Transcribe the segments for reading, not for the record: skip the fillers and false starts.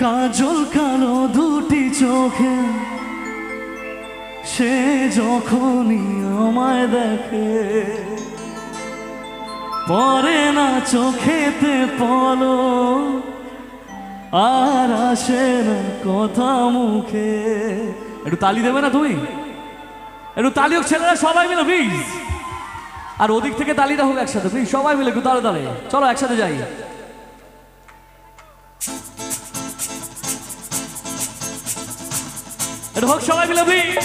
কাজল কালো দুটি চোখে সে যখনই আমায় দেখে পরে না চোখেতে পলক আর আসে না কথা মুখে। একটু তালি দেবে না তুমি? একটু তালি হোক ছেলেরা সবাই মিলে প্লিজ। আর ওদিক থেকে তালিটা হোক একসাথে প্লিজ, সবাই মিলে একটু তালে তালে চলো একসাথে যাই। এটা হোক সবাই মিলে প্লিজ।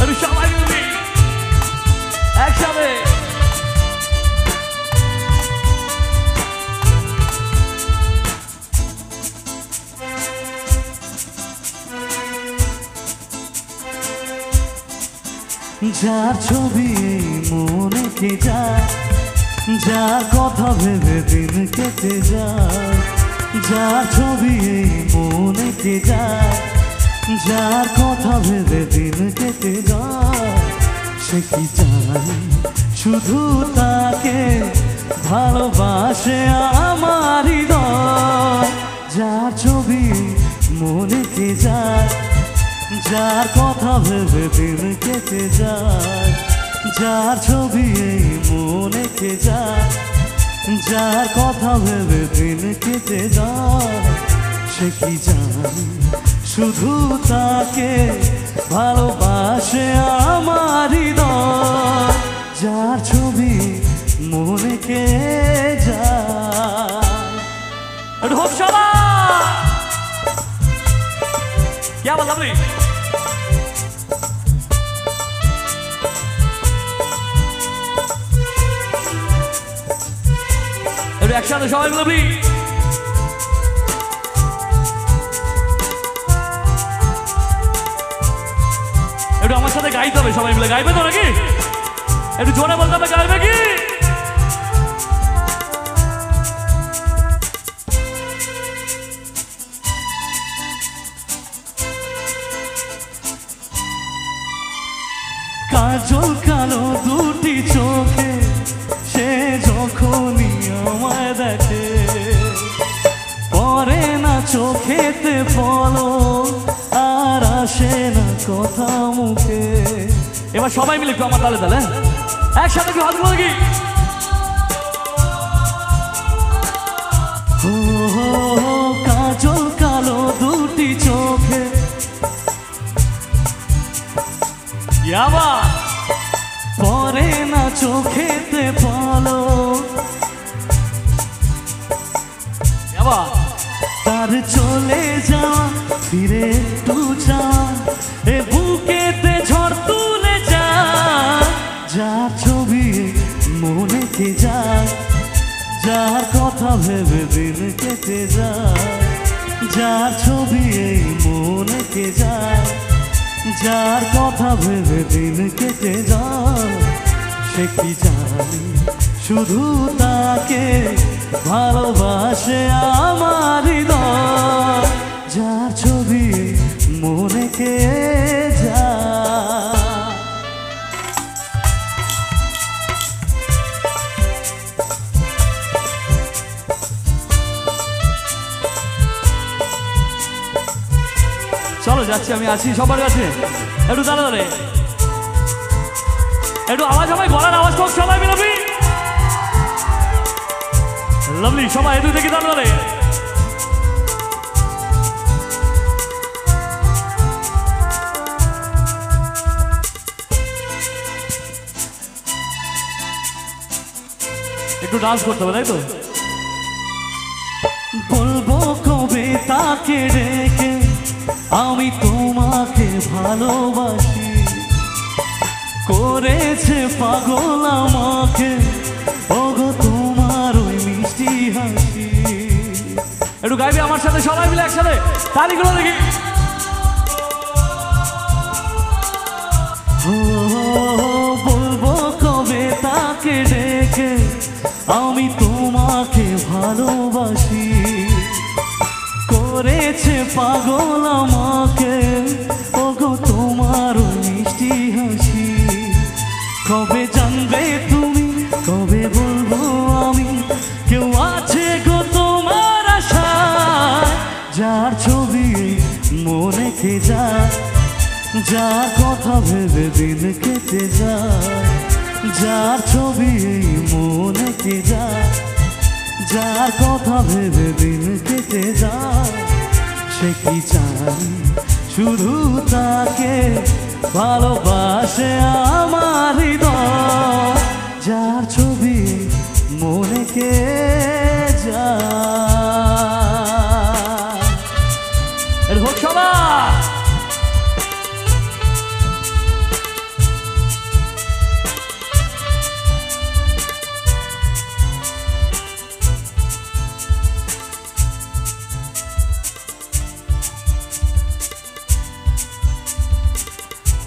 একটু সবাই মিলে একসাথে। যার ছবি মনে কে যায়, যার কথা ভেবে দিন কেটে যায়, যার ছবি মনে কে যায়, যার কথা ভেবে দিন কেটে যায়, সে কি চায় শুধু তাকে ভালোবাসে আমার হৃদয়। যার ছবি মনে কে যায়, যার কথা ভেবে দিন কেটে যায়, যার ছবি মনে কে যায়, যার কথা ভেবে দিন কেটে যায়, সে কি জানে শুধু তাকে ভালোবাসে আমার হৃদয়। যার ছবি মনে কে যায়। একটু হোক সবাই। क्या बात है? একসাথে সবাই মিলে একটু আমার সাথে গাইতে হবে, সবাই মিলে গাইবে তো নাকি? একটু জোরে বলতে হবে, গাইবে কি? কাজল কালো দুটি চোখে সে যখনই আমায় দেখে পরে না চোখেতে পলক আর আসে না কথা মুখে। এবার সবাই মিলে একটু আমার তালে তালে একসাথে কি হাত বলে কি? কাজল কালো দুটি চোখে পরে না চোখেতে পলক তার চলে যাওয়া ফিরে একটু যাওয়া এ বুকেতে ঝড় তুলে যায়। যার ছবি মনে কে যায়, যার কথা ভেবে দিন কেটে যায়, যার ছবি মনে কে যায়, যার কথা ভেবে দিন কেটে যায়, সে কি জানে শুধু তাকে ভালোবাসে আমার হৃদয়। যার ছবি মনে কে যায়। চলো যাচ্ছি, আমি আছি সবার কাছে। একটু দাঁড়া দাঁড়ে একটু আওয়াজ হবে, গলার আওয়াজ হোক সবাই মিলাবি। লাভলি সবাই একটু দেখি দাঁড়া দাঁড়ে। একটু ডান্স করতে হবে তাই তো? বলবো কবে তাকে রেখে আমি তোমাকে ভালোবাসি, করেছে পাগল আমাকে ওগো তোমার ওই মিষ্টি হাসি। একটু গাইবি আমার সাথে সবাই মিলে একসাথে তালিগুলো দেখি। বলবো কবে তাকে ডেকে আমি তোমাকে ভালোবাসি, করেছে পাগল আমাকে ওগো তোমার মিষ্টি হাসি। কবে জানবে তুমি, কবে বলবো আমি, কেউ আছে গো তোমার আশায়, যার ছবি মনে কে যায়, যার কথা ভেবে দিন কেটে যায়, যার ছবি মনে কে যায়, যার কথা ভেবে দিন কেটে যায়। সে কি চাই শুধু তাকে ভালোবাসে আমার হৃদয়, যার ছবি মনে কে যায়। এর হোক সবাই।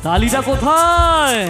তালিটা কোথায়?